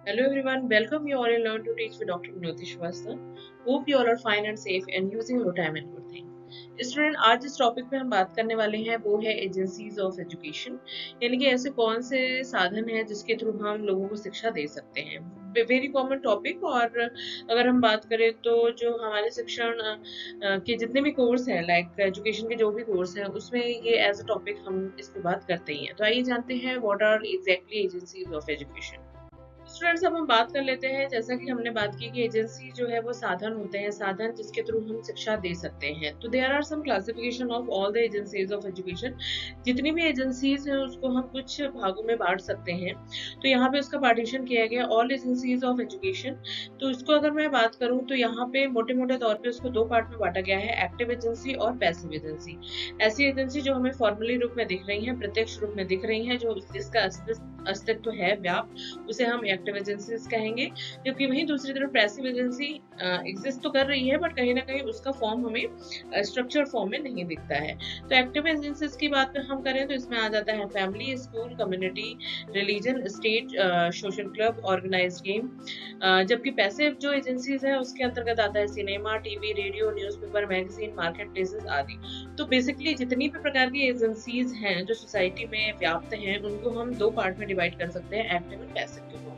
Hello everyone, welcome you all in Learn to Teach with Dr. Vinoti Shrivastava. Hope you all are fine and safe and using your time and good thing. Student आज जिस topic पे हम बात करने वाले हैं वो है एजेंसीज ऑफ एजुकेशन, यानी कि ऐसे कौन से साधन हैं जिसके थ्रू हम लोगों को शिक्षा दे सकते हैं। Very common topic. और अगर हम बात करें तो जो हमारे शिक्षण के जितने भी कोर्स हैं, लाइक एजुकेशन के जो भी कोर्स हैं, उसमें ये एज अ टॉपिक हम इस पे बात करते ही हैं। तो आइए जानते हैं what are exactly agencies of education. Students, अब हम बात कर लेते हैं। जैसा कि हमने बात की कि एजेंसी जो है वो साधन होते हैं, साधन जिसके थ्रू हम शिक्षा दे सकते हैं। तो there are some classification of all the agencies of education. जितनी भी एजेंसीज हैं उसको हम कुछ भागों में बांट सकते हैं। तो यहाँ पे उसका पार्टीशन किया गया ऑल एजेंसीज ऑफ एजुकेशन। तो इसको अगर मैं बात करूँ तो यहाँ पे मोटे मोटे तौर पे उसको दो पार्ट में बांटा गया है, एक्टिव एजेंसी और पैसिव एजेंसी। ऐसी एजेंसी जो हमें फॉर्मली रूप में दिख रही है, प्रत्यक्ष रूप में दिख रही है, जो जिसका अस्तित्व है, व्याप्त, उसे हम एक्टिव एजेंसीज कहेंगे। जबकि वहीं दूसरी तरफ पैसिव एजेंसी एग्जिस्ट तो कर रही है, बट कहीं ना कहीं उसका फॉर्म हमें स्ट्रक्चर फॉर्म में नहीं दिखता है। तो एक्टिव एजेंसीज की बात हम करें तो इसमें आ जाता है family, school, community, religion, state, social club, organized game. जबकि पैसिव जो एजेंसीज है उसके अंतर्गत आता है cinema, TV, radio, newspaper, magazine, market places आदि। तो बेसिकली जितनी भी प्रकार की एजेंसीज हैं जो सोसाइटी में व्याप्त हैं, उनको हम दो पार्ट में डिवाइड कर सकते हैं, एक्टिव एंड पैसिव के फॉर्म में।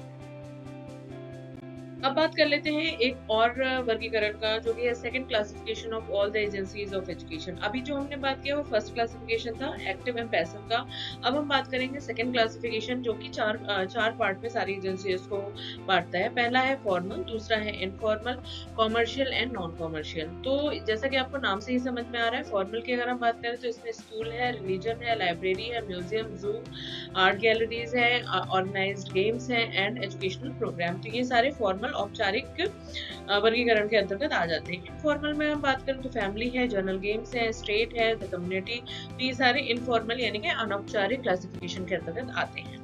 अब बात कर लेते हैं एक और वर्गीकरण का, जो कि है second classification of all the agencies of education. अभी जो हमने बात किया वो फर्स्ट क्लासिफिकेशन था, एक्टिव एंड पैसिव का। अब हम बात करेंगे सेकंड क्लासिफिकेशन, जो कि चार पार्ट में सारी एजेंसीज को बांटता है। पहला है फॉर्मल, दूसरा है informal, commercial and non commercial. तो जैसा कि आपको नाम से ही समझ में आ रहा है, फॉर्मल की अगर हम बात करें तो इसमें स्कूल है, रिलीजन है, लाइब्रेरी है, म्यूजियम, जू, आर्ट गैलरीज है, ऑर्गेनाइज्ड गेम्स है एंड एजुकेशनल प्रोग्राम। तो ये सारे फॉर्मल औपचारिक वर्गीकरण के अंतर्गत आ जाते हैं। इनफॉर्मल में हम बात करें तो फैमिली है, जनरल गेम्स है, स्टेट है, द कम्युनिटी। तो ये सारे इनफॉर्मल यानी कि अनौपचारिक क्लासिफिकेशन के अंतर्गत आते हैं।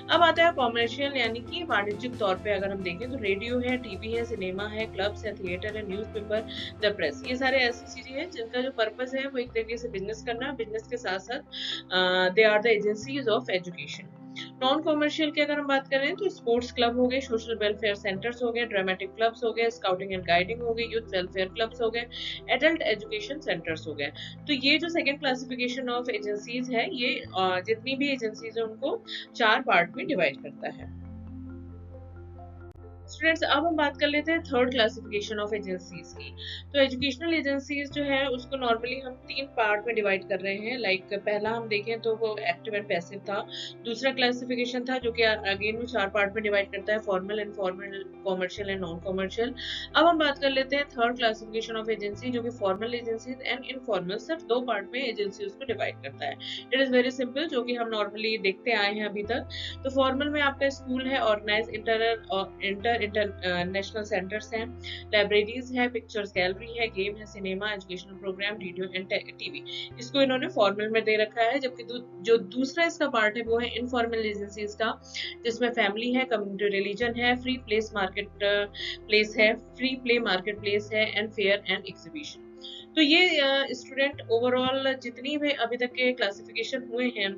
अब आता है कॉमर्शियल, यानी कि वाणिज्यिक तौर पे अगर हम देखें तो रेडियो है, टीवी है, सिनेमा है, क्लब्स है, थिएटर है, न्यूज़पेपर, द प्रेस। ये सारे ऐसी चीजें हैं जिनका जो पर्पस है वो एक तरीके से बिजनेस करना। बिजनेस के साथ साथ they are the agencies of education. Non commercial की अगर हम बात करें तो स्पोर्ट्स क्लब हो गए, सोशल वेलफेयर सेंटर्स हो गए, ड्रामेटिक क्लब्स हो गए, स्काउटिंग एंड गाइडिंग हो गई, यूथ वेलफेयर क्लब्स हो गए, एडल्ट एजुकेशन सेंटर्स हो गए। तो ये जो सेकंड क्लासिफिकेशन ऑफ एजेंसीज है, ये जितनी भी एजेंसीज है उनको चार पार्ट में डिवाइड करता है। स्टूडेंट्स, अब हम बात कर लेते हैं थर्ड क्लासिफिकेशन ऑफ एजेंसीज की। तो एजुकेशनल एजेंसीज जो है उसको नॉर्मली हम तीन पार्ट में डिवाइड कर रहे हैं। लाइक पहला हम देखें तो वो एक्टिव एंड पैसिव था। दूसरा क्लासिफिकेशन था जो कि अगेन वो चार पार्ट में डिवाइड करता है, formal, informal, commercial and non commercial. अब हम बात कर लेते हैं थर्ड क्लासिफिकेशन ऑफ एजेंसी, जो कि फॉर्मल एजेंसीज एंड इनफॉर्मल, सिर्फ दो पार्ट में एजेंसी उसको डिवाइड करता है। इट इज वेरी सिंपल, जो कि हम नॉर्मली देखते आए हैं अभी तक। तो फॉर्मल में आपका स्कूल है, ऑर्गेनाइज इंटरनेशनल सेंटर्स हैं, लाइब्रेरीज है, पिक्चर्स गैलरी है, गेम है, cinema, educational program, radio and TV. इसको इन्होंने फॉर्मल में दे रखा है। जबकि जो दूसरा इसका पार्ट है वो है इनफॉर्मल एजेंसीज का, जिसमें फैमिली है, कम्युनिटी, रिलीजन है, फ्री प्लेस मार्केट प्लेस है, फ्री प्ले मार्केट प्लेस है एंड फेयर एंड एग्जीबिशन। तो ये स्टूडेंट ओवरऑल जितनी भी अभी तक के क्लासिफिकेशन हुए हैं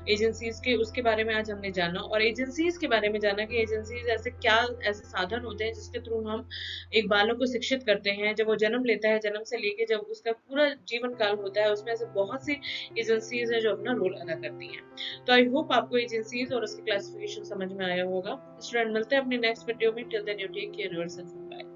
एजेंसीज के, उसके बारे में आज हमने जाना। और एजेंसीज के बारे में जाना कि एजेंसीज ऐसे साधन होते हैं जिसके थ्रू हम एक बालक को शिक्षित करते हैं। जब वो जन्म लेता है, जन्म से लेके जब उसका पूरा जीवन काल होता है, उसमें ऐसे बहुत सी एजेंसीज है जो अपना रोल अदा करती हैं। तो आई होप आपको एजेंसीज और उसके क्लासिफिकेशन समझ में आया होगा। स्टूडेंट, मिलते हैं अपनी नेक्स्ट वीडियो में। Till then you take care yourself. Bye.